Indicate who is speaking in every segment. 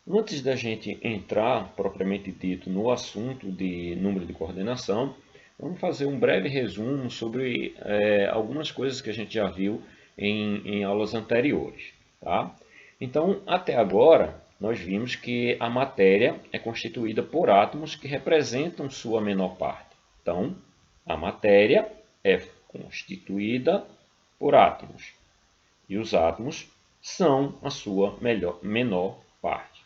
Speaker 1: Antes da gente entrar, propriamente dito, no assunto de número de coordenação, vamos fazer um breve resumo sobre algumas coisas que a gente já viu em aulas anteriores. Tá? Então, até agora, nós vimos que a matéria é constituída por átomos que representam sua menor parte. Então, a matéria é constituída por átomos e os átomos são a sua menor parte.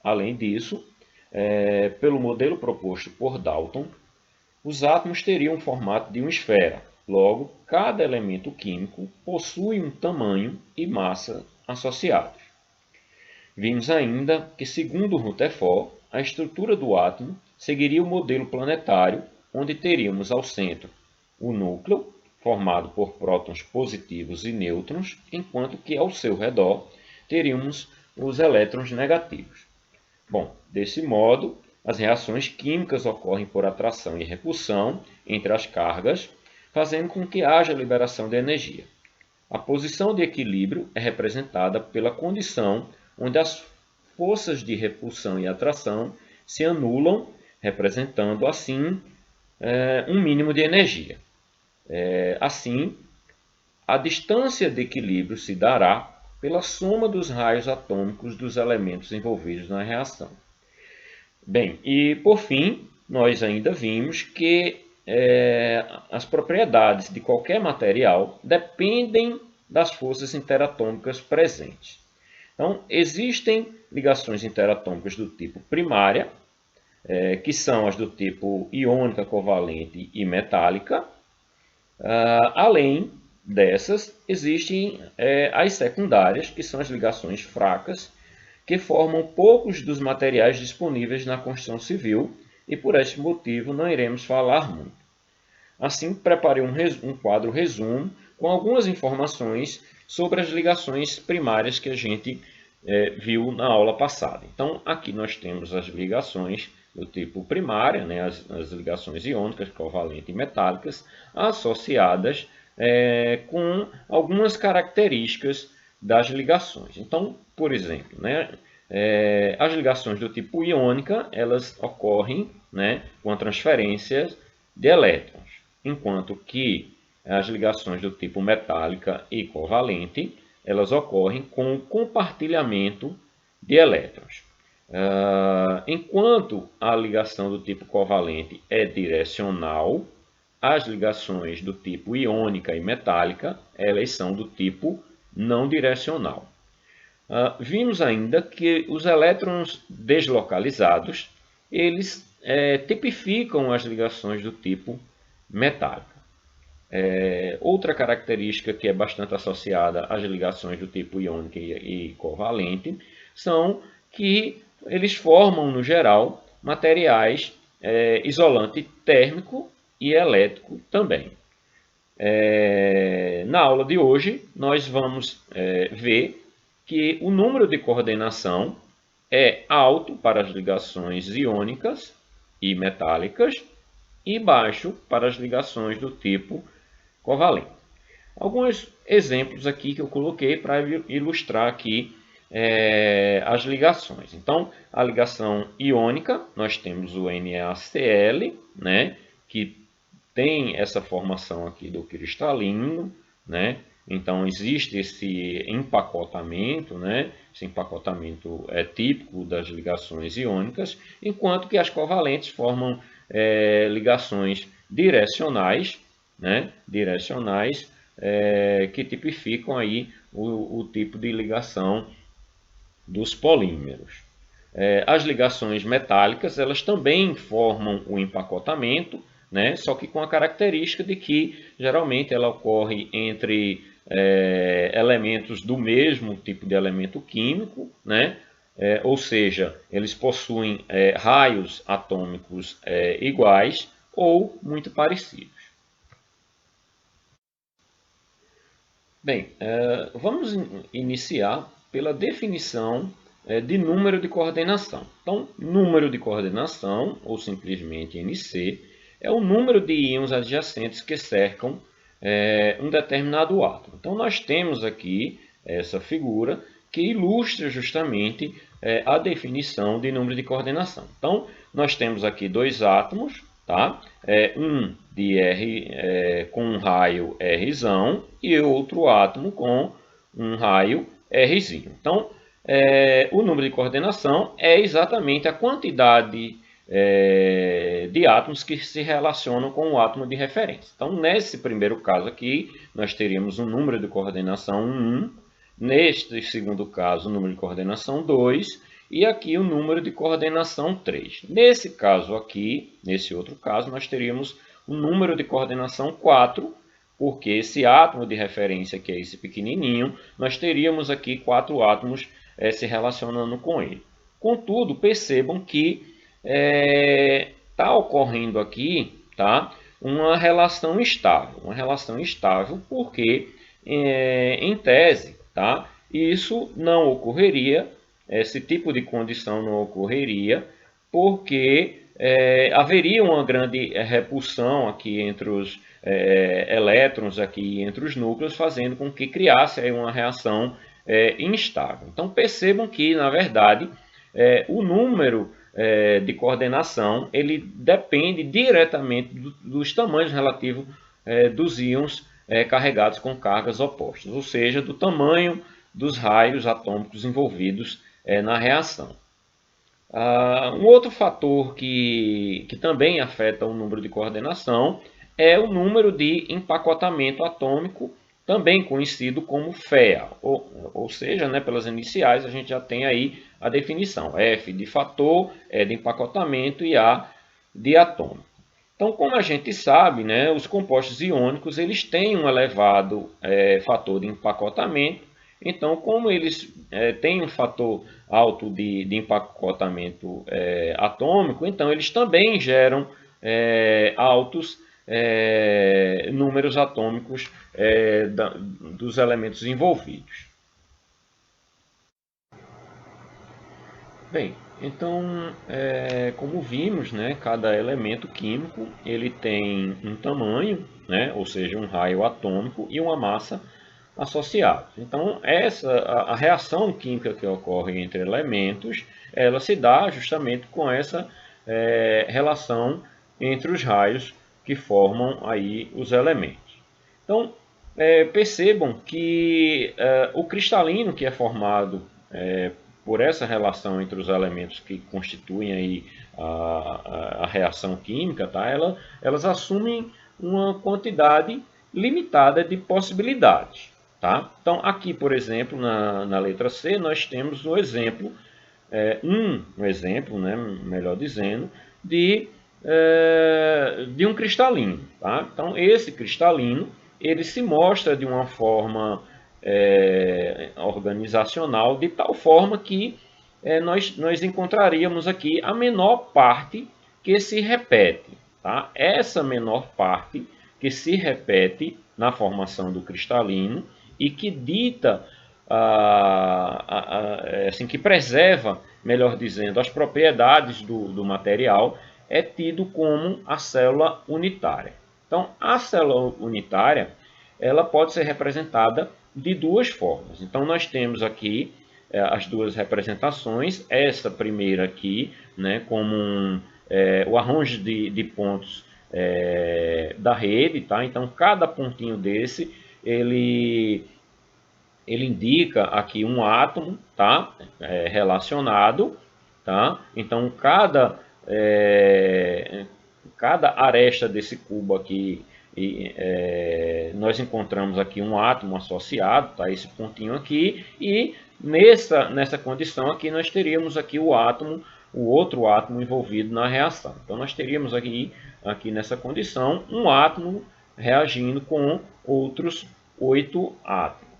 Speaker 1: Além disso, pelo modelo proposto por Dalton, os átomos teriam o formato de uma esfera. Logo, cada elemento químico possui um tamanho e massa associados. Vimos ainda que, segundo Rutherford, a estrutura do átomo seguiria o modelo planetário, onde teríamos ao centro o núcleo, formado por prótons positivos e nêutrons, enquanto que ao seu redor teríamos os elétrons negativos. Bom, desse modo, as reações químicas ocorrem por atração e repulsão entre as cargas, fazendo com que haja liberação de energia. A posição de equilíbrio é representada pela condição onde as forças de repulsão e atração se anulam, representando assim um mínimo de energia. Assim, a distância de equilíbrio se dará pela soma dos raios atômicos dos elementos envolvidos na reação. Bem, e por fim, nós ainda vimos que as propriedades de qualquer material dependem das forças interatômicas presentes. Então, existem ligações interatômicas do tipo primária, que são as do tipo iônica, covalente e metálica. Além dessas, existem as secundárias, que são as ligações fracas, que formam poucos dos materiais disponíveis na construção civil e por este motivo não iremos falar muito. Assim, preparei um quadro resumo com algumas informações sobre as ligações primárias que a gente viu na aula passada. Então, aqui nós temos as ligações do tipo primária, né, as ligações iônicas, covalentes e metálicas, associadas com algumas características das ligações. Então, por exemplo, né, as ligações do tipo iônica, elas ocorrem, né, com a transferência de elétrons, enquanto que as ligações do tipo metálica e covalente, elas ocorrem com o compartilhamento de elétrons. Enquanto a ligação do tipo covalente é direcional, as ligações do tipo iônica e metálica, elas são do tipo não direcional. Vimos ainda que os elétrons deslocalizados, eles tipificam as ligações do tipo metálica. Outra característica que é bastante associada às ligações do tipo iônica e covalente são que eles formam, no geral, materiais isolante térmico e elétrico também. Na aula de hoje, nós vamos ver que o número de coordenação é alto para as ligações iônicas e metálicas e baixo para as ligações do tipo covalente. Alguns exemplos aqui que eu coloquei para ilustrar aqui as ligações. Então, a ligação iônica, nós temos o NaCl, né, que tem essa formação aqui do cristalino, né? Então existe esse empacotamento, né? Esse empacotamento é típico das ligações iônicas, enquanto que as covalentes formam ligações direcionais, né? Direcionais que tipificam aí o tipo de ligação dos polímeros. As ligações metálicas, elas também formam o empacotamento, né? Só que com a característica de que geralmente ela ocorre entre elementos do mesmo tipo de elemento químico, né? Ou seja, eles possuem raios atômicos iguais ou muito parecidos. Bem, vamos iniciar pela definição de número de coordenação. Então, número de coordenação, ou simplesmente NC, é o número de íons adjacentes que cercam um determinado átomo. Então, nós temos aqui essa figura que ilustra justamente a definição de número de coordenação. Então, nós temos aqui dois átomos, tá? Um de R com um raio Rzão e outro átomo com um raio Rzinho. Então, o número de coordenação é exatamente a quantidade de átomos que se relacionam com o átomo de referência. Então, nesse primeiro caso aqui, nós teríamos um número de coordenação 1, neste segundo caso, o número de coordenação 2, e aqui o número de coordenação 3. Nesse caso aqui, nesse outro caso, nós teríamos o número de coordenação 4, porque esse átomo de referência, que é esse pequenininho, nós teríamos aqui 4 átomos se relacionando com ele. Contudo, percebam que está ocorrendo aqui, tá, uma relação estável, porque, em tese, tá, isso não ocorreria, esse tipo de condição não ocorreria, porque haveria uma grande repulsão aqui entre os elétrons, aqui entre os núcleos, fazendo com que criasse aí uma reação instável. Então percebam que, na verdade, o número de coordenação ele depende diretamente dos tamanhos relativos dos íons carregados com cargas opostas, ou seja, do tamanho dos raios atômicos envolvidos na reação. Um outro fator que também afeta o número de coordenação é o número de empacotamento atômico, também conhecido como FEA, ou seja, pelas iniciais a gente já tem aí a definição, F de fator, E de empacotamento e A de atômico. Então, como a gente sabe, os compostos iônicos eles têm um elevado fator de empacotamento. Então, como eles têm um fator alto de empacotamento atômico, então eles também geram altos números atômicos dos elementos envolvidos. Bem, então, como vimos, cada elemento químico ele tem um tamanho, ou seja, um raio atômico e uma massa associados. Então, a reação química que ocorre entre elementos, ela se dá justamente com essa relação entre os raios que formam aí os elementos. Então, percebam que o cristalino que é formado por essa relação entre os elementos que constituem aí a reação química, tá? Elas assumem uma quantidade limitada de possibilidades. Tá? Então, aqui, por exemplo, na letra C, nós temos o exemplo, melhor dizendo, de um cristalino. Tá? Então, esse cristalino ele se mostra de uma forma organizacional, de tal forma que nós encontraríamos aqui a menor parte que se repete. Tá? Essa menor parte que se repete na formação do cristalino e que dita, assim, que preserva, melhor dizendo, as propriedades do material, é tido como a célula unitária. Então, a célula unitária ela pode ser representada de duas formas. Então, nós temos aqui as duas representações. Essa primeira aqui, como o arranjo de pontos da rede. Tá? Então, cada pontinho desse, ele indica aqui um átomo, tá? Relacionado. Tá? Então, cada aresta desse cubo aqui, nós encontramos aqui um átomo associado, tá? Esse pontinho aqui, e nessa condição aqui nós teríamos aqui o outro átomo envolvido na reação. Então nós teríamos aqui nessa condição um átomo reagindo com outros 8 átomos.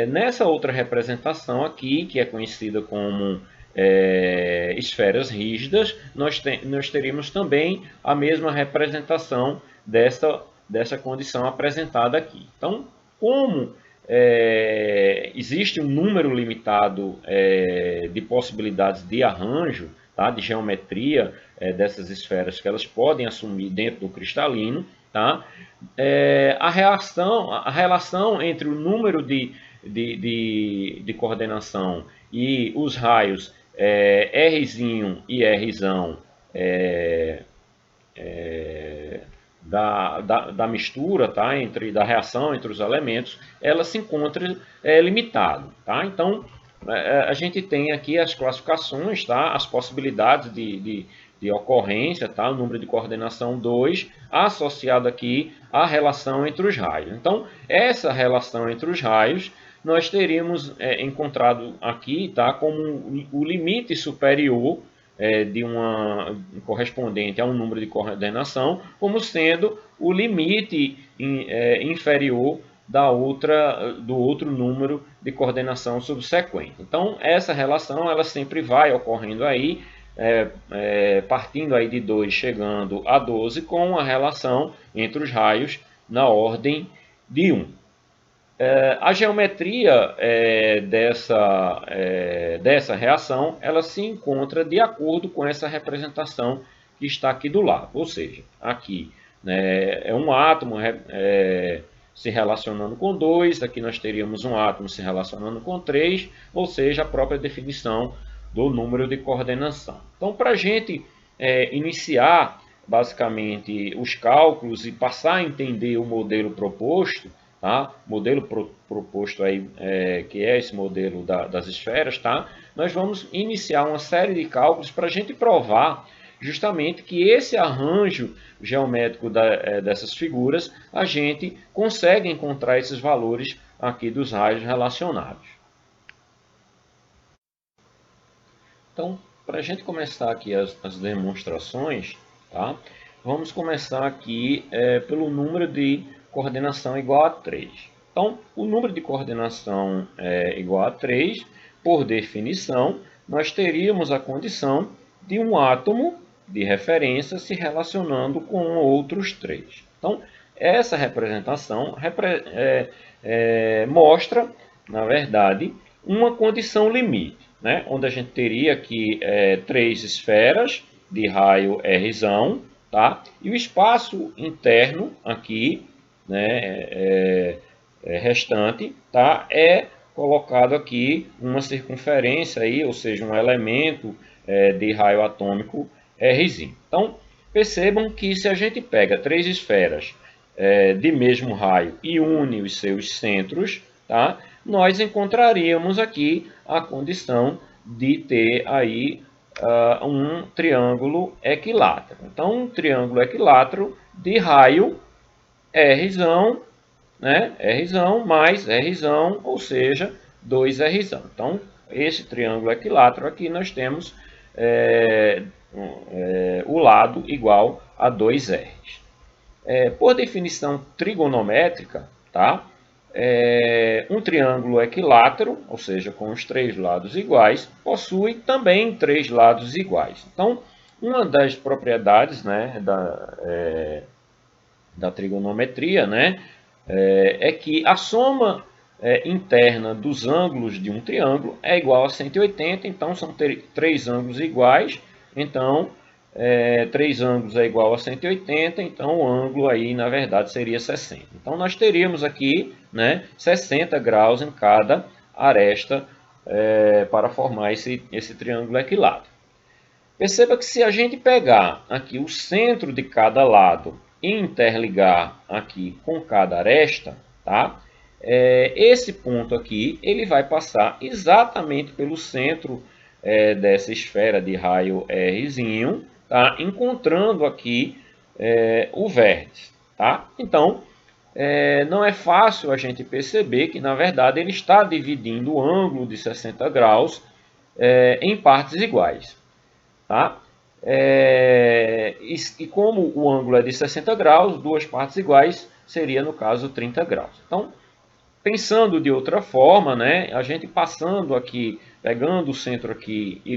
Speaker 1: Nessa outra representação aqui, que é conhecida como esferas rígidas, nós teríamos também a mesma representação dessa condição apresentada aqui. Então, como existe um número limitado de possibilidades de arranjo, tá, de geometria dessas esferas que elas podem assumir dentro do cristalino, tá, a relação entre o número de de coordenação e os raios Rzinho e Rzão da mistura, tá? Da reação entre os elementos, ela se encontra limitado. Tá? Então, a gente tem aqui as classificações, tá? As possibilidades de ocorrência, tá? O número de coordenação 2, associado aqui à relação entre os raios. Então, essa relação entre os raios, nós teríamos encontrado aqui, tá? Como o limite superior correspondente a um número de coordenação, como sendo o limite inferior do outro número de coordenação subsequente. Então, essa relação ela sempre vai ocorrendo aí, partindo aí de 2, chegando a 12, com a relação entre os raios na ordem de 1. A geometria dessa reação ela se encontra de acordo com essa representação que está aqui do lado. Ou seja, aqui, né, é um átomo se relacionando com 2, aqui nós teríamos um átomo se relacionando com 3, ou seja, a própria definição do número de coordenação. Então, para a gente iniciar basicamente os cálculos e passar a entender o modelo proposto, tá? Modelo proposto aí, que é esse modelo das esferas, tá? Nós vamos iniciar uma série de cálculos para a gente provar justamente que esse arranjo geométrico dessas figuras, a gente consegue encontrar esses valores aqui dos raios relacionados. Então, para a gente começar aqui as demonstrações, tá? Vamos começar aqui pelo número de coordenação igual a 3. Então, o número de coordenação igual a 3, por definição, nós teríamos a condição de um átomo de referência se relacionando com outros 3. Então, essa representação mostra, na verdade, uma condição limite, né? Onde a gente teria aqui 3 esferas de raio Rzão, tá? E o espaço interno aqui, né, restante, tá? Colocado aqui uma circunferência, aí, ou seja, um elemento de raio atômico Rzinho. Então, percebam que se a gente pega 3 esferas de mesmo raio e une os seus centros, tá? Nós encontraríamos aqui a condição de ter aí um triângulo equilátero. Então, um triângulo equilátero de raio Rzão, né? Rzão mais Rzão, ou seja, 2Rzão. Então, esse triângulo equilátero aqui nós temos o lado igual a 2R. Por definição trigonométrica, tá? Um triângulo equilátero, ou seja, com os 3 lados iguais, possui também 3 lados iguais. Então, uma das propriedades, né, da trigonometria, né, é que a soma interna dos ângulos de um triângulo é igual a 180, então são 3 ângulos iguais, então 3 ângulos é igual a 180, então o ângulo aí na verdade seria 60. Então nós teríamos aqui, né, 60 graus em cada aresta para formar esse triângulo equilátero. Perceba que se a gente pegar aqui o centro de cada lado e interligar aqui com cada aresta, tá? Esse ponto aqui ele vai passar exatamente pelo centro dessa esfera de raio Rzinho, tá? Encontrando aqui o vértice. Tá? Então, não é fácil a gente perceber que, na verdade, ele está dividindo o ângulo de 60 graus em partes iguais. Tá? E como o ângulo é de 60 graus, duas partes iguais seria, no caso, 30 graus. Então, pensando de outra forma, né, a gente passando aqui, pegando o centro aqui e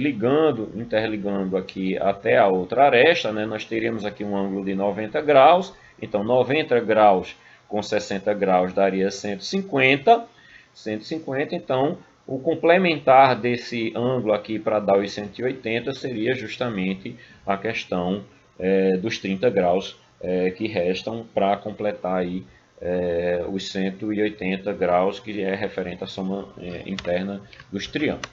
Speaker 1: interligando aqui até a outra aresta, né, nós teríamos aqui um ângulo de 90 graus. Então, 90 graus com 60 graus daria 150. 150, então, o complementar desse ângulo aqui para dar os 180 seria justamente a questão dos 30 graus que restam para completar aí os 180 graus, que é referente à soma interna dos triângulos,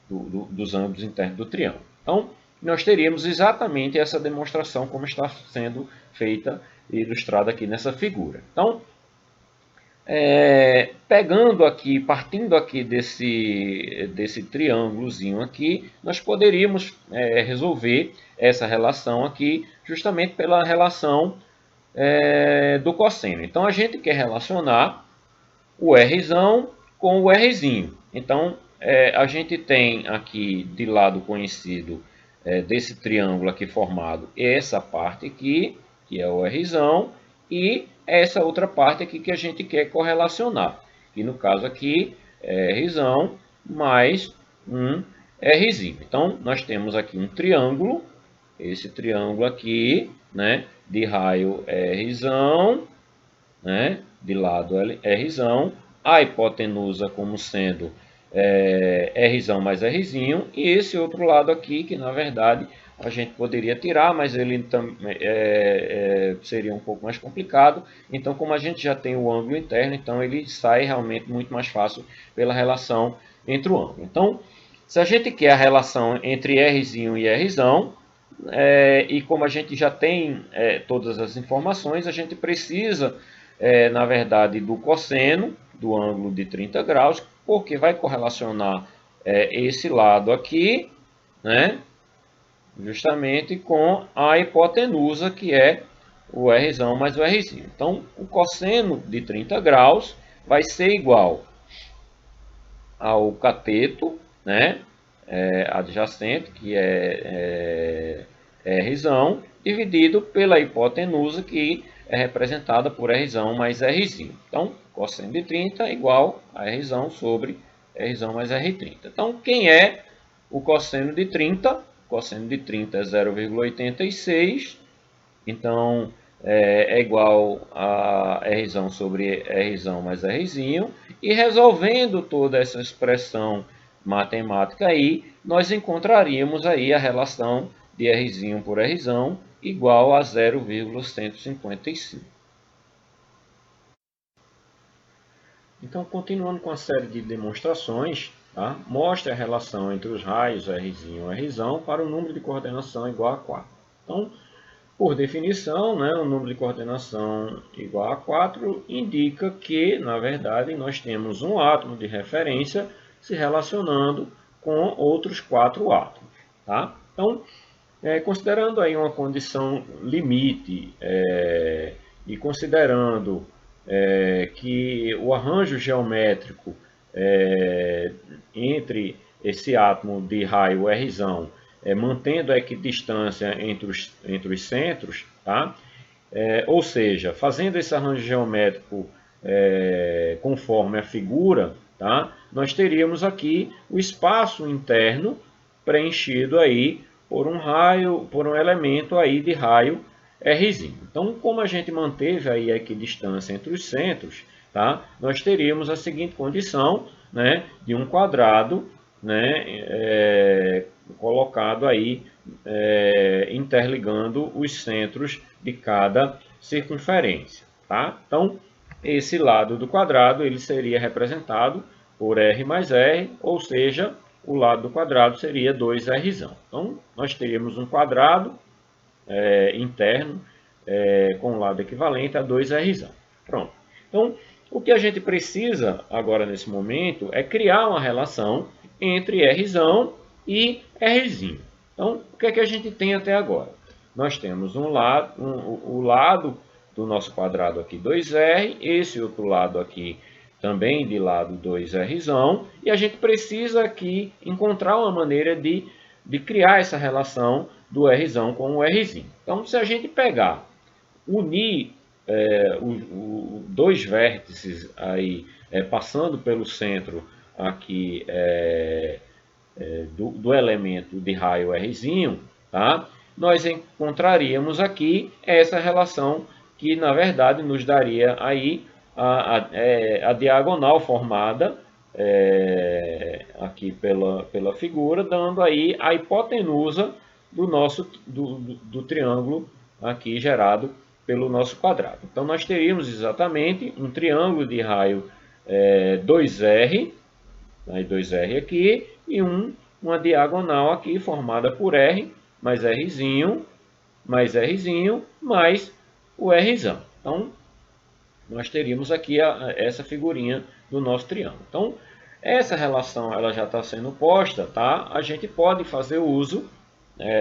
Speaker 1: dos ângulos internos do triângulo. Então, nós teríamos exatamente essa demonstração como está sendo feita e ilustrada aqui nessa figura. Então, pegando aqui, partindo aqui desse triângulozinho aqui, nós poderíamos resolver essa relação aqui justamente pela relação do cosseno. Então, a gente quer relacionar o Rzão com o Rzinho. Então, a gente tem aqui de lado conhecido desse triângulo aqui formado essa parte aqui, que é o Rzão, e essa outra parte aqui que a gente quer correlacionar. E no caso aqui é Rzão mais um Rzinho. Então, nós temos aqui um triângulo, esse triângulo aqui, né, de raio Rzão, né, de lado Rzão, a hipotenusa como sendo Rzão mais Rzinho, e esse outro lado aqui, que na verdade a gente poderia tirar, mas ele seria um pouco mais complicado. Então, como a gente já tem o ângulo interno, então ele sai realmente muito mais fácil pela relação entre o ângulo. Então, se a gente quer a relação entre Rzinho e Rzão, e como a gente já tem todas as informações, a gente precisa, na verdade, do cosseno do ângulo de 30 graus, porque vai correlacionar esse lado aqui, né, justamente com a hipotenusa, que é o Rzão mais o Rzinho. Então, o cosseno de 30 graus vai ser igual ao cateto, né, adjacente, que é Rzão, dividido pela hipotenusa, que é representada por Rzão mais Rzinho. Então, cosseno de 30 é igual a Rzão sobre Rzão mais R30. Então, quem é o cosseno de 30? O cosseno de 30 é 0,86. Então, é igual a Rzão sobre Rzão mais Rzinho. E resolvendo toda essa expressão matemática aí, nós encontraríamos aí a relação de Rzinho por Rzão igual a 0,155. Então, continuando com a série de demonstrações, tá? Mostra a relação entre os raios Rzinho e Rzão para o número de coordenação igual a 4. Então, por definição, né, o número de coordenação igual a 4 indica que, na verdade, nós temos um átomo de referência se relacionando com outros 4 átomos. Tá? Então, considerando aí uma condição limite e considerando que o arranjo geométrico entre esse átomo de raio Rzão, mantendo a equidistância entre os centros, tá? Ou seja, fazendo esse arranjo geométrico conforme a figura, tá? Nós teríamos aqui o espaço interno preenchido aí por um elemento aí de raio Rzinho. Então, como a gente manteve aí a equidistância entre os centros, tá? Nós teríamos a seguinte condição, né, de um quadrado, né, colocado aí interligando os centros de cada circunferência. Tá? Então, esse lado do quadrado ele seria representado por R mais R, ou seja, o lado do quadrado seria 2Rzão. Então, nós teríamos um quadrado interno com um lado equivalente a 2Rzão. Pronto. Então, o que a gente precisa agora nesse momento é criar uma relação entre Rzão e Rzinho. Então, o que é que a gente tem até agora? Nós temos o lado do nosso quadrado aqui 2R, esse outro lado aqui também de lado 2Rzão, e a gente precisa aqui encontrar uma maneira de criar essa relação do Rzão com o Rzinho. Então, se a gente pegar, unir dois vértices aí, passando pelo centro aqui do elemento de raio Rzinho, tá? Nós encontraríamos aqui essa relação que, na verdade, nos daria aí a diagonal formada aqui pela figura, dando aí a hipotenusa do triângulo aqui gerado pelo nosso quadrado. Então, nós teríamos exatamente um triângulo de raio 2R, aí 2R aqui, e uma diagonal aqui formada por R, mais Rzinho, mais Rzinho, mais o Rzão. Então, nós teríamos aqui essa figurinha do nosso triângulo. Então, essa relação ela já está sendo posta, tá? A gente pode fazer uso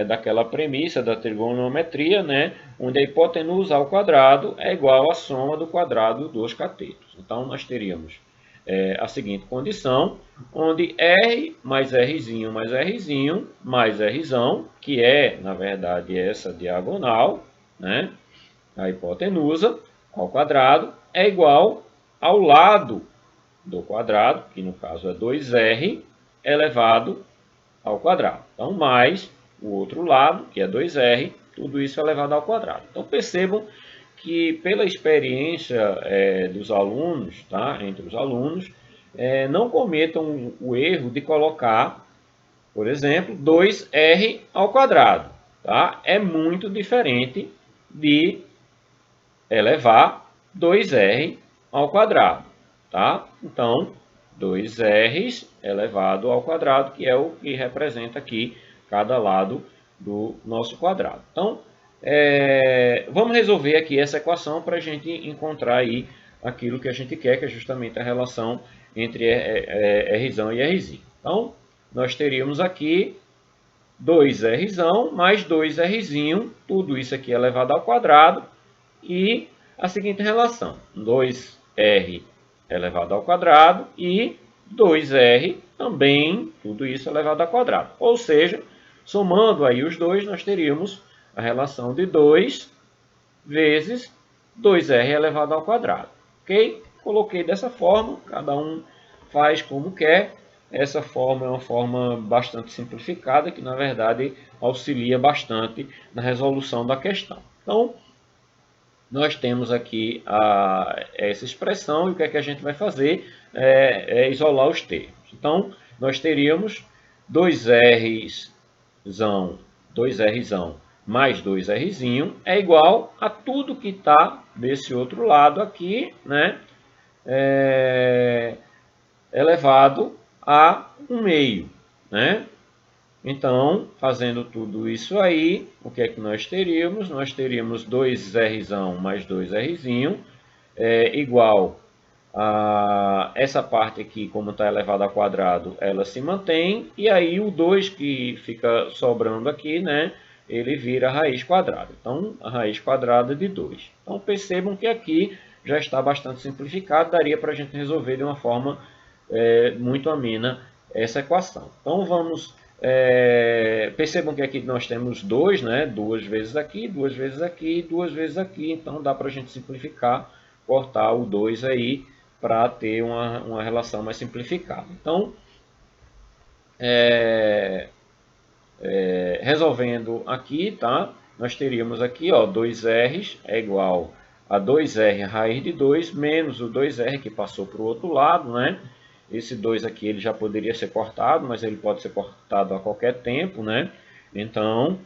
Speaker 1: daquela premissa da trigonometria, né? Onde a hipotenusa ao quadrado é igual à soma do quadrado dos catetos. Então, nós teríamos a seguinte condição, onde R mais Rzinho mais Rzinho mais Rzão, que é, na verdade, essa diagonal, né? A hipotenusa ao quadrado, é igual ao lado do quadrado, que no caso é 2R elevado ao quadrado. Então, mais o outro lado, que é 2R, tudo isso elevado ao quadrado. Então, percebam que pela experiência dos alunos, tá, entre os alunos, não cometam o erro de colocar, por exemplo, 2R ao quadrado. Tá? É muito diferente de elevar 2R ao quadrado. Tá? Então, 2R's elevado ao quadrado, que é o que representa aqui cada lado do nosso quadrado. Então, vamos resolver aqui essa equação para a gente encontrar aí aquilo que a gente quer, que é justamente a relação entre Rzão e Rzinho. Então, nós teríamos aqui 2Rzão mais 2Rzinho, tudo isso aqui elevado ao quadrado, e a seguinte relação, 2R elevado ao quadrado e 2R também, tudo isso elevado ao quadrado. Ou seja, somando aí os dois, nós teríamos a relação de 2 vezes 2R elevado ao quadrado. Ok? Coloquei dessa forma, cada um faz como quer. Essa forma é uma forma bastante simplificada, que na verdade auxilia bastante na resolução da questão. Então, nós temos aqui essa expressão e o que é que a gente vai fazer é isolar os termos. Então, nós teríamos 2Rzão mais 2Rzinho é igual a tudo que está desse outro lado aqui, né? Elevado a 1 meio, né? Então, fazendo tudo isso aí, o que é que nós teríamos? Nós teríamos 2Rzão mais 2Rzinho igual a essa parte aqui, como está elevado ao quadrado, ela se mantém, e aí o 2 que fica sobrando aqui, né, ele vira a raiz quadrada. Então, a raiz quadrada de 2. Então, percebam que aqui já está bastante simplificado, daria para a gente resolver de uma forma muito amena essa equação. Então, vamos... percebam que aqui nós temos 2, né? 2 vezes aqui, 2 vezes aqui, 2 vezes aqui. Então, dá para a gente simplificar, cortar o 2 aí, para ter uma relação mais simplificada. Então, resolvendo aqui, tá? Nós teríamos aqui, ó, 2R's é igual a 2R raiz de 2 menos o 2R que passou para o outro lado, né? Esse 2 aqui ele já poderia ser cortado, mas ele pode ser cortado a qualquer tempo, né? Então,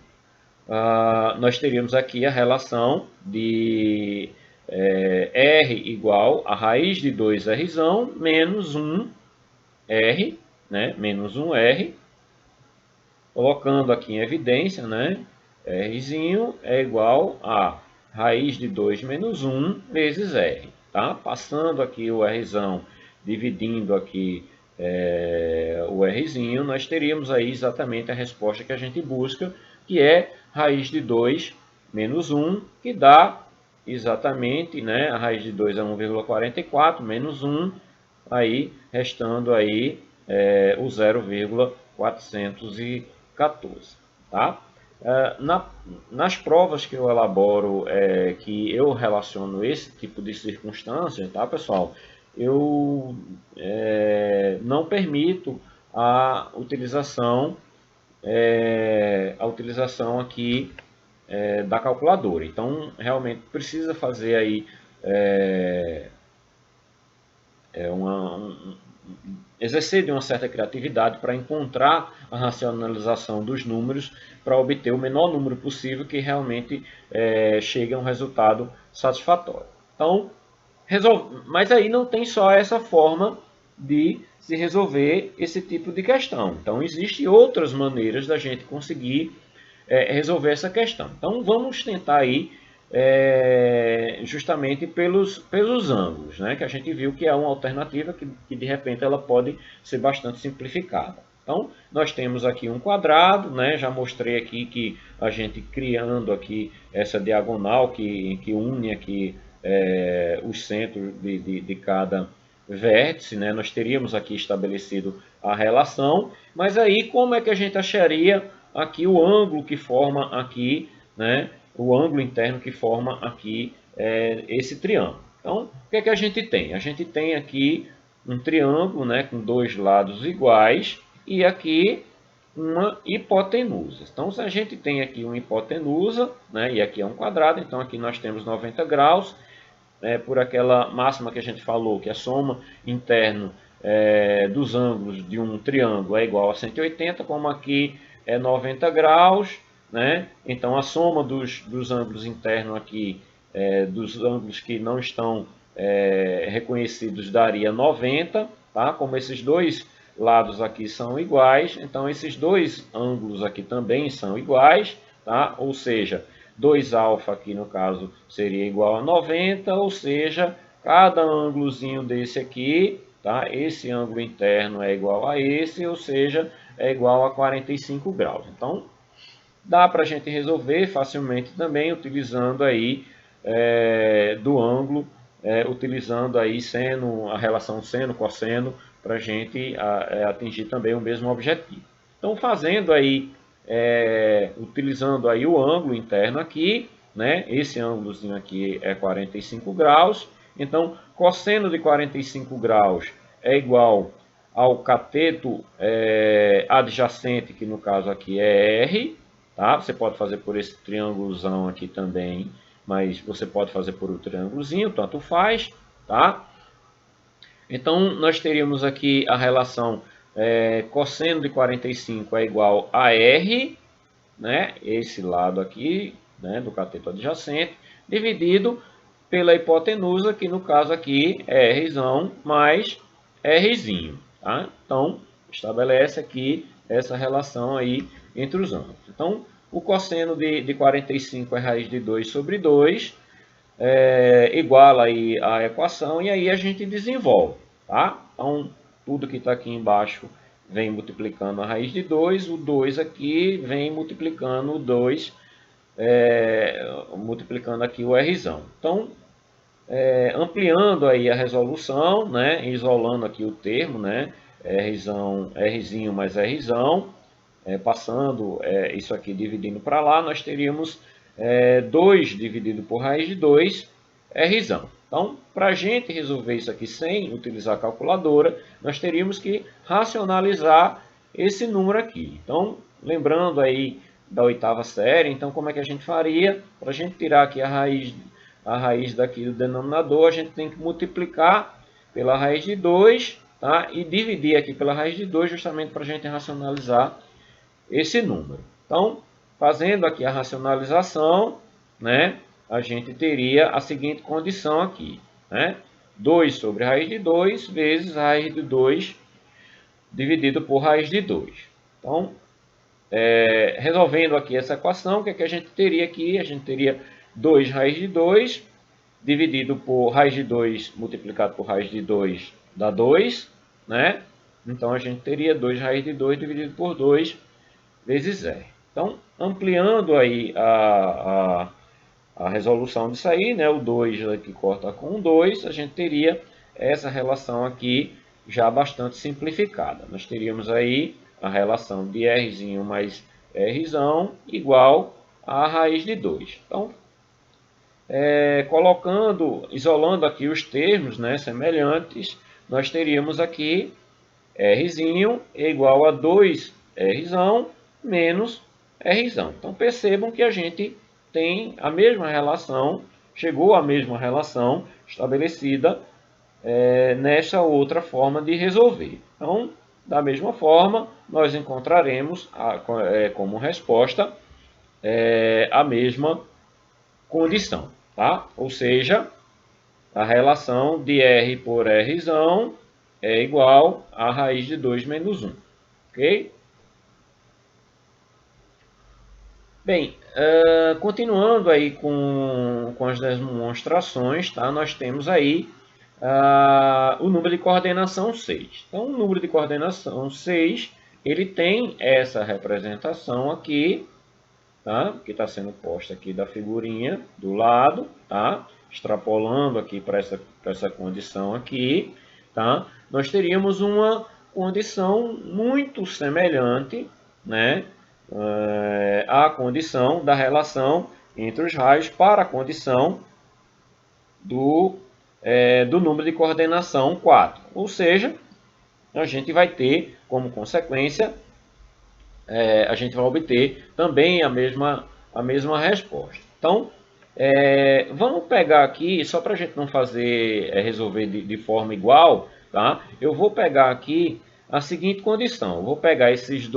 Speaker 1: nós teríamos aqui a relação de R igual a raiz de 2Rzão menos 1R, né? Menos 1R, colocando aqui em evidência, né? Rzinho é igual a raiz de 2 menos 1 vezes R. Tá? Passando aqui o Rzão, dividindo aqui o Rzinho, nós teríamos aí exatamente a resposta que a gente busca, que é raiz de 2 menos 1, que dá exatamente, né, a raiz de 2 é 1,44 menos 1, aí restando aí o 0,414. Tá? Nas provas que eu elaboro, que eu relaciono esse tipo de circunstância, tá, pessoal? Eu não permito a utilização aqui da calculadora. Então, realmente precisa fazer aí exercer de uma certa criatividade para encontrar a racionalização dos números para obter o menor número possível que realmente chegue a um resultado satisfatório. Então, mas aí não tem só essa forma de se resolver esse tipo de questão. Então, existem outras maneiras da gente conseguir resolver essa questão. Então, vamos tentar aí justamente pelos ângulos, né? Que a gente viu que é uma alternativa que de repente ela pode ser bastante simplificada. Então, nós temos aqui um quadrado, né? Já mostrei aqui que a gente criando aqui essa diagonal que une aqui os centros de cada vértice, né? Nós teríamos aqui estabelecido a relação, mas aí como é que a gente acharia aqui o ângulo que forma aqui, né? O ângulo interno que forma aqui esse triângulo. Então, o que é que a gente tem? A gente tem aqui um triângulo, né, com dois lados iguais e aqui uma hipotenusa. Então, se a gente tem aqui uma hipotenusa, né, e aqui é um quadrado, então aqui nós temos 90 graus, por aquela máxima que a gente falou, que a soma interna dos ângulos de um triângulo é igual a 180, como aqui é 90 graus, né? Então, a soma dos ângulos internos aqui, dos ângulos que não estão reconhecidos, daria 90, tá? Como esses dois lados aqui são iguais, então esses dois ângulos aqui também são iguais, tá? Ou seja, 2α aqui no caso seria igual a 90, ou seja, cada ângulozinho desse aqui, tá? Esse ângulo interno é igual a esse, ou seja, é igual a 45 graus. Então, dá para a gente resolver facilmente também utilizando aí do ângulo, utilizando aí seno, a relação seno-cosseno, para a gente atingir também o mesmo objetivo. Então, fazendo aí, utilizando aí o ângulo interno aqui, né? Esse ângulozinho aqui é 45 graus. Então, cosseno de 45 graus é igual ao cateto adjacente, que no caso aqui é R. Tá? Você pode fazer por esse triângulozão aqui também, mas você pode fazer por um triângulozinho, tanto faz. Tá? Então, nós teríamos aqui a relação cosseno de 45 é igual a R, né? Esse lado aqui, né, do cateto adjacente, dividido pela hipotenusa, que no caso aqui é R mais Rzinho. Tá? Então, estabelece aqui essa relação aí entre os ângulos. Então, o cosseno de 45 é raiz de 2 sobre 2, iguala aí a equação, e aí a gente desenvolve. Tá? Então, tudo que está aqui embaixo vem multiplicando a raiz de 2, o 2 aqui vem multiplicando o 2, multiplicando aqui o Rzão. Então, ampliando aí a resolução, né, isolando aqui o termo, né, Rzinho mais Rzão, passando isso aqui dividindo para lá, nós teríamos 2 dividido por raiz de 2, Rzão. Então, para a gente resolver isso aqui sem utilizar a calculadora, nós teríamos que racionalizar esse número aqui. Então, lembrando aí da 8ª série, então como é que a gente faria? Para a gente tirar aqui a raiz daqui do denominador, a gente tem que multiplicar pela raiz de 2, tá? E dividir aqui pela raiz de 2, justamente para a gente racionalizar esse número. Então, fazendo aqui a racionalização, né, a gente teria a seguinte condição aqui, né? 2 sobre raiz de 2 vezes raiz de 2 dividido por raiz de 2. Então, resolvendo aqui essa equação, o que é que a gente teria aqui? A gente teria 2 raiz de 2 dividido por raiz de 2 multiplicado por raiz de 2 dá 2, né? Então, a gente teria 2 raiz de 2 dividido por 2 vezes R. Então, ampliando aí a resolução disso aí, né? O 2 aqui corta com 2, a gente teria essa relação aqui já bastante simplificada. Nós teríamos aí a relação de Rzinho mais Rzão igual a raiz de 2. Então, isolando aqui os termos, né, semelhantes, nós teríamos aqui Rzinho igual a 2 Rzão menos Rzão. Então, percebam que a gente tem a mesma relação, chegou à mesma relação estabelecida nesta outra forma de resolver. Então, da mesma forma, nós encontraremos como resposta a mesma condição, tá? Ou seja, a relação de R por R é igual a raiz de 2 menos 1, ok? Bem, continuando aí com as demonstrações, tá? Nós temos aí o número de coordenação 6. Então, o número de coordenação 6, ele tem essa representação aqui, tá? Que está sendo posta aqui da figurinha do lado, tá? Extrapolando aqui para essa condição aqui, tá? Nós teríamos uma condição muito semelhante, né? À condição da relação entre os raios para a condição do número de coordenação 4. Ou seja, a gente vai ter como consequência, a gente vai obter também a mesma resposta. Então, vamos pegar aqui, só para a gente não resolver de forma igual, tá? Eu vou pegar aqui a seguinte condição. Eu vou pegar essas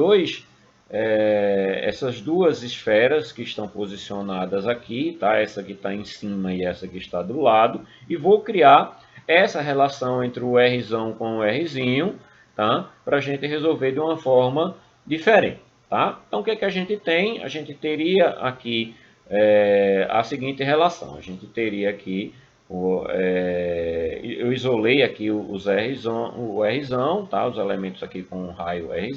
Speaker 1: duas esferas que estão posicionadas aqui, tá? Essa que está em cima e essa que está do lado, e vou criar essa relação entre o R com o R, tá? Para a gente resolver de uma forma diferente, tá? Então, o que a gente tem? A gente teria aqui a seguinte relação. A gente teria aqui, eu isolei aqui o R, tá? Os elementos aqui com o raio R,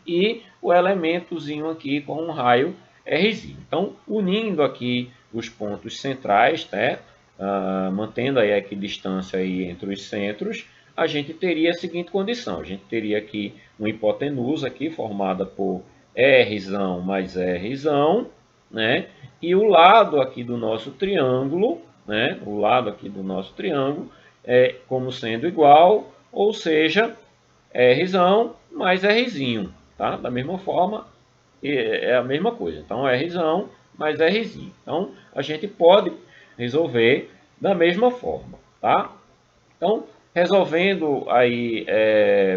Speaker 1: e o elementozinho aqui com o raio R. Então, unindo aqui os pontos centrais, tá? Mantendo aí a equidistância aí entre os centros, a gente teria a seguinte condição. A gente teria aqui uma hipotenusa aqui formada por R mais R, né? E o lado aqui do nosso triângulo, né? O lado aqui do nosso triângulo é como sendo igual, ou seja, R mais R, tá? Da mesma forma, é a mesma coisa. Então, R mais R. Então, a gente pode resolver da mesma forma, tá? Então, resolvendo aí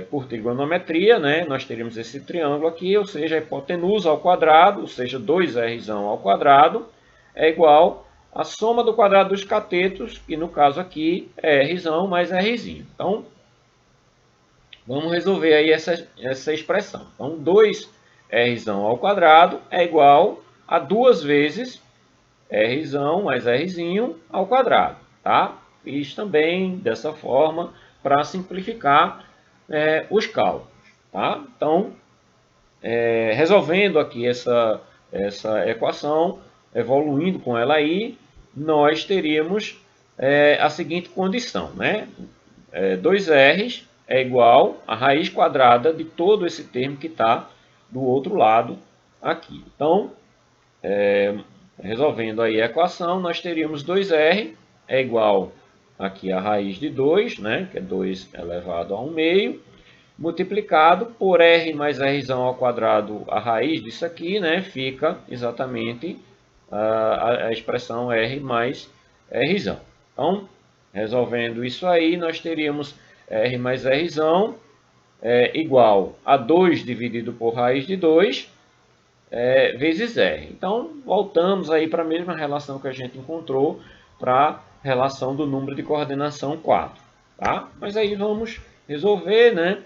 Speaker 1: por trigonometria, né, nós teríamos esse triângulo aqui, ou seja, a hipotenusa ao quadrado, ou seja, 2R ao quadrado, é igual a soma do quadrado dos catetos, que no caso aqui é R mais R. Então, vamos resolver aí essa expressão. Então, 2R ao quadrado é igual a 2 vezes R mais R ao quadrado, tá? Fiz também dessa forma para simplificar os cálculos, tá? Então, resolvendo aqui essa equação, evoluindo com ela aí, nós teríamos a seguinte condição, né? 2R é igual a raiz quadrada de todo esse termo que está do outro lado aqui. Então, resolvendo aí a equação, nós teríamos 2R é igual aqui a raiz de 2, né, que é 2 elevado a 1 meio, multiplicado por R mais R ao quadrado, a raiz disso aqui, né, fica exatamente a expressão R mais R. Então, resolvendo isso aí, nós teríamos R mais R igual a 2 dividido por raiz de 2, vezes R. Então, voltamos aí para a mesma relação que a gente encontrou para a relação do número de coordenação 4. Tá? Mas aí vamos resolver, né?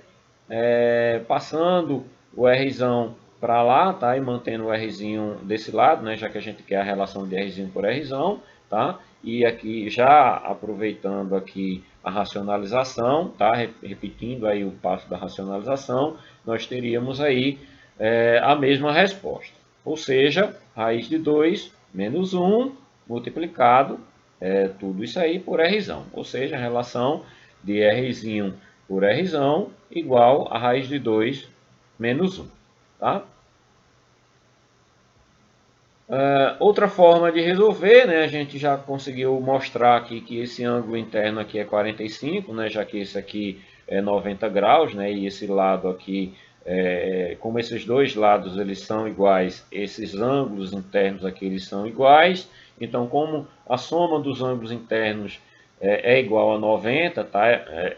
Speaker 1: Passando o R para lá, tá? E mantendo o R desse lado, né? Já que a gente quer a relação de R por R, tá? E aqui já aproveitando aqui a racionalização, tá? Repetindo aí o passo da racionalização, nós teríamos aí a mesma resposta. Ou seja, raiz de 2 menos 1 multiplicado tudo isso aí por R. Ou seja, a relação de R por R igual a raiz de 2 menos 1. Tá? Outra forma de resolver, né, a gente já conseguiu mostrar aqui que esse ângulo interno aqui é 45, né, já que esse aqui é 90 graus, né, e esse lado aqui, como esses dois lados eles são iguais, esses ângulos internos aqui eles são iguais. Então, como a soma dos ângulos internos é igual a 90, tá?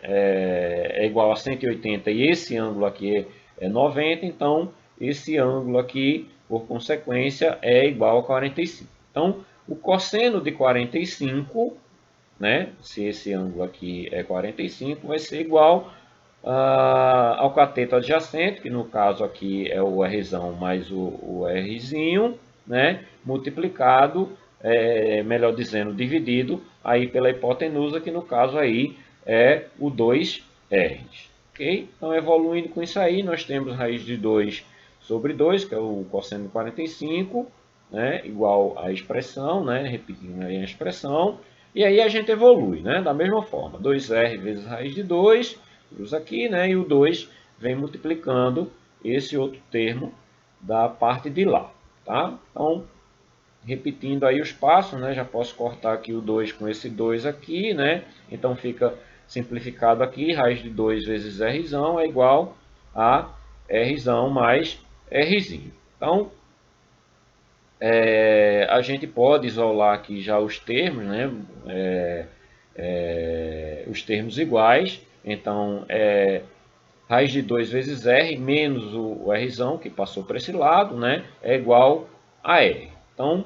Speaker 1: É igual a 180 e esse ângulo aqui é 90, então esse ângulo aqui, por consequência, é igual a 45. Então, o cosseno de 45, né, se esse ângulo aqui é 45, vai ser igual ao cateto adjacente, que no caso aqui é o Rzão mais o Rzinho, né, multiplicado, melhor dizendo, dividido aí pela hipotenusa, que no caso aí é o 2R. Ok? Então, evoluindo com isso aí, nós temos raiz de 2 sobre 2, que é o cosseno de 45, né, igual à expressão, né, repetindo aí a expressão, e aí a gente evolui, né, da mesma forma, 2R vezes raiz de 2, cruza aqui, né, e o 2 vem multiplicando esse outro termo da parte de lá, tá? Então, repetindo aí os passos, né, já posso cortar aqui o 2 com esse 2 aqui, né, então fica simplificado aqui, raiz de 2 vezes Rzão é igual a Rzão mais Rzinho. Então, a gente pode isolar aqui já os termos, né, os termos iguais, então raiz de 2 vezes R menos o Rzão, que passou para esse lado, né, é igual a R. Então,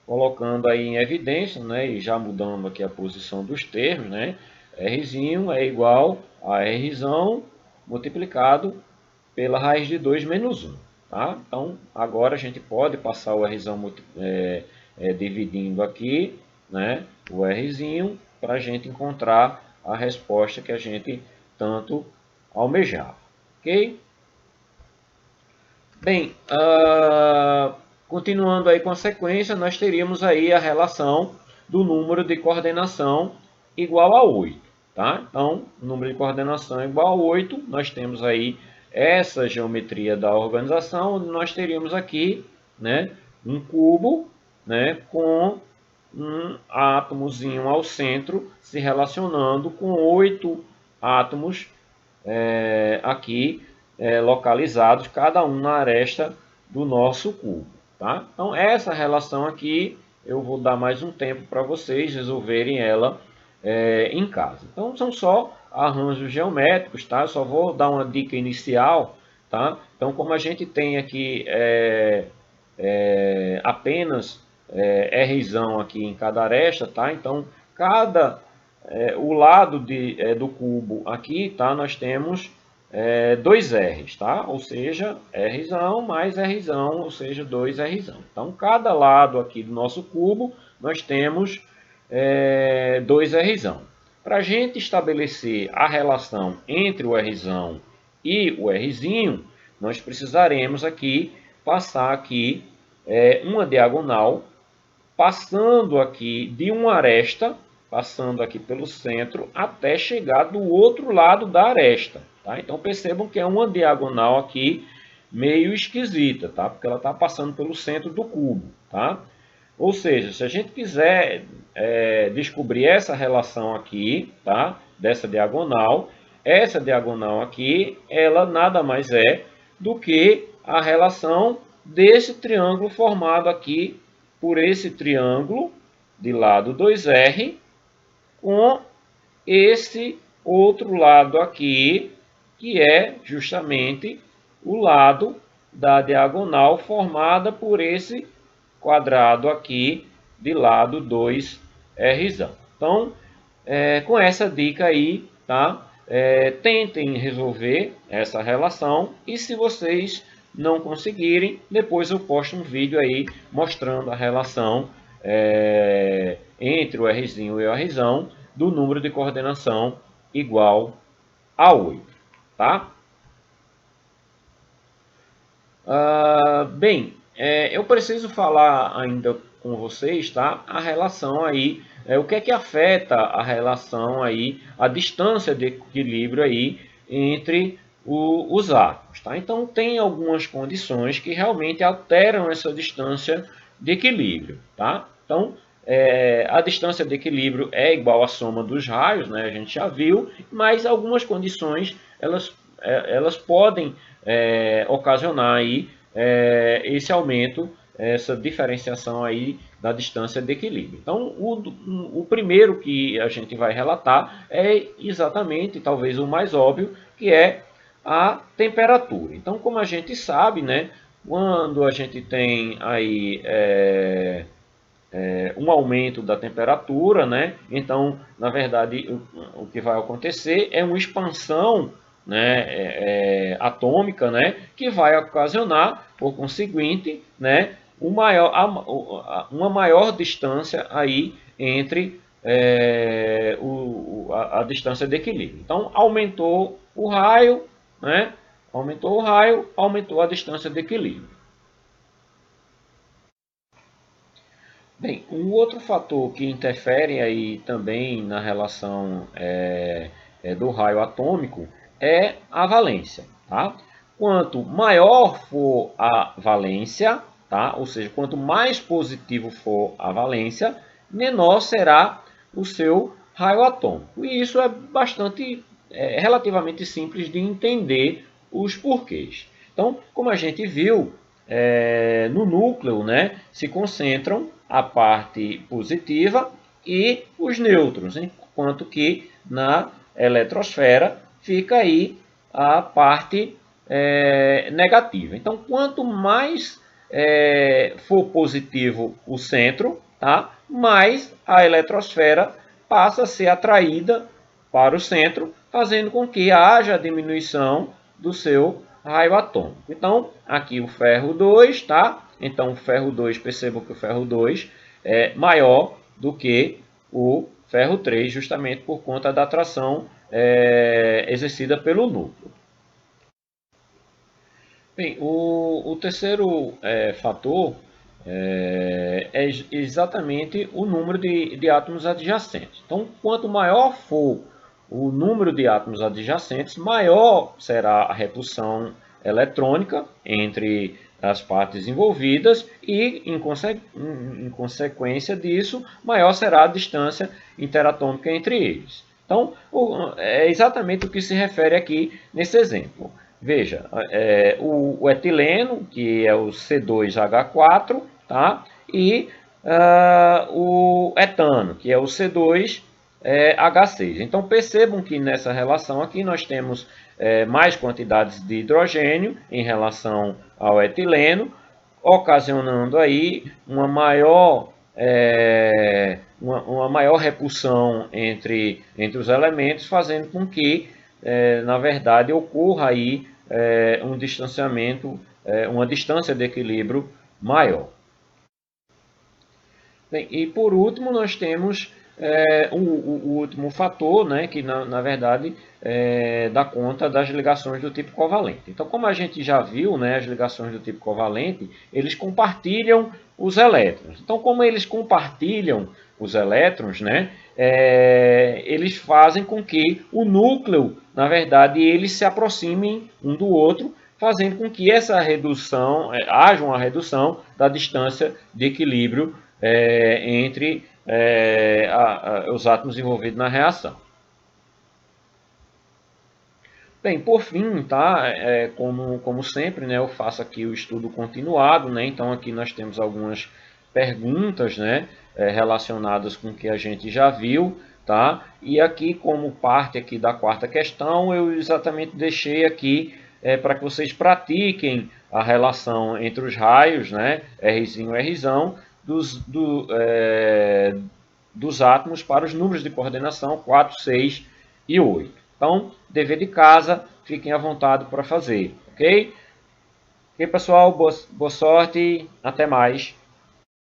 Speaker 1: colocando aí em evidência, né, e já mudando aqui a posição dos termos, né, Rzinho é igual a Rzão multiplicado pela raiz de 2 menos 1. Tá? Então, agora a gente pode passar o Rzão dividindo aqui, né, o Rzinho, para a gente encontrar a resposta que a gente tanto almejava. Ok? Bem, continuando aí com a sequência, nós teríamos aí a relação do número de coordenação igual a 8. Tá? Então, o número de coordenação igual a 8, nós temos aí essa geometria da organização, onde nós teríamos aqui, né, um cubo, né, com um átomozinho ao centro se relacionando com 8 átomos aqui localizados, cada um na aresta do nosso cubo. Tá? Então, essa relação aqui, eu vou dar mais um tempo para vocês resolverem ela em casa. Então, são só arranjos geométricos, tá? Eu só vou dar uma dica inicial, tá? Então, como a gente tem aqui apenas Rzão aqui em cada aresta, tá? Então, o lado do cubo aqui, tá? Nós temos 2 R's, tá? Ou seja, Rzão mais Rzão, ou seja, 2 Rzão. Então, cada lado aqui do nosso cubo, nós temos 2 Rzão. Para a gente estabelecer a relação entre o Rzão e o Rzinho, nós precisaremos aqui passar aqui uma diagonal, passando aqui de uma aresta, passando aqui pelo centro, até chegar do outro lado da aresta. Tá? Então percebam que é uma diagonal aqui meio esquisita, tá? Porque ela está passando pelo centro do cubo. Tá? Ou seja, se a gente quiser descobrir essa relação aqui, tá? Dessa diagonal, essa diagonal aqui, ela nada mais é do que a relação desse triângulo formado aqui por esse triângulo de lado 2R com esse outro lado aqui, que é justamente o lado da diagonal formada por esse quadrado aqui de lado 2R. Então, com essa dica aí, tá? Tentem resolver essa relação e se vocês não conseguirem, depois eu posto um vídeo aí mostrando a relação entre o Rzinho e o Rzão do número de coordenação igual a 8. Tá? Bem, eu preciso falar ainda com vocês, tá? A relação aí, o que é que afeta a relação aí, a distância de equilíbrio aí entre os átomos, tá? Então tem algumas condições que realmente alteram essa distância de equilíbrio, tá? Então a distância de equilíbrio é igual à soma dos raios, né? A gente já viu, mas algumas condições elas podem ocasionar aí esse aumento essa diferenciação aí da distância de equilíbrio. Então, o primeiro que a gente vai relatar é exatamente, talvez o mais óbvio, que é a temperatura. Então, como a gente sabe, né, quando a gente tem aí um aumento da temperatura, né, então, na verdade, o que vai acontecer é uma expansão, né, atômica, né, que vai ocasionar, por conseguinte, né, uma maior distância aí entre a distância de equilíbrio. Então, aumentou o raio, né, aumentou a distância de equilíbrio. Bem, um outro fator que interfere aí também na relação do raio atômico é a valência. Tá? Quanto maior for a valência, tá? Ou seja, quanto mais positivo for a valência, menor será o seu raio atômico. E isso é relativamente simples de entender os porquês. Então, como a gente viu, no núcleo, né, se concentram a parte positiva e os nêutrons, enquanto que na eletrosfera fica aí a parte negativa. Então, quanto mais for positivo o centro, tá, mais a eletrosfera passa a ser atraída para o centro, fazendo com que haja diminuição do seu raio atômico. Então, aqui o ferro 2, tá? Então, o ferro 2, percebam que o ferro 2 é maior do que o ferro 3, justamente por conta da atração exercida pelo núcleo. Bem, o terceiro fator é exatamente o número de átomos adjacentes. Então, quanto maior for o número de átomos adjacentes, maior será a repulsão eletrônica entre as partes envolvidas e, em consequência disso, maior será a distância interatômica entre eles. Então, é exatamente o que se refere aqui nesse exemplo. Veja, o etileno, que é o C2H4, tá? E o etano, que é o C2H6. Então, percebam que nessa relação aqui nós temos mais quantidades de hidrogênio em relação ao etileno, ocasionando aí uma maior repulsão entre os elementos, fazendo com que, na verdade, ocorra aí um distanciamento, uma distância de equilíbrio maior. Bem, e por último, nós temos o último fator, né, que na verdade dá conta das ligações do tipo covalente. Então, como a gente já viu, né, as ligações do tipo covalente, eles compartilham os elétrons. Então, como eles compartilham os elétrons, né, eles fazem com que o núcleo, na verdade, eles se aproximem um do outro, fazendo com que essa redução, haja uma redução da distância de equilíbrio entre os átomos envolvidos na reação. Bem, por fim, tá? Como sempre, né, eu faço aqui o estudo continuado, né? Então aqui nós temos algumas perguntas, né, relacionadas com o que a gente já viu, tá? E aqui, como parte aqui da quarta questão, eu exatamente deixei aqui para que vocês pratiquem a relação entre os raios, né, Rzinho e Rzão, dos átomos para os números de coordenação 4, 6 e 8. Então, dever de casa, fiquem à vontade para fazer, ok? Ok, pessoal, boa sorte, até mais.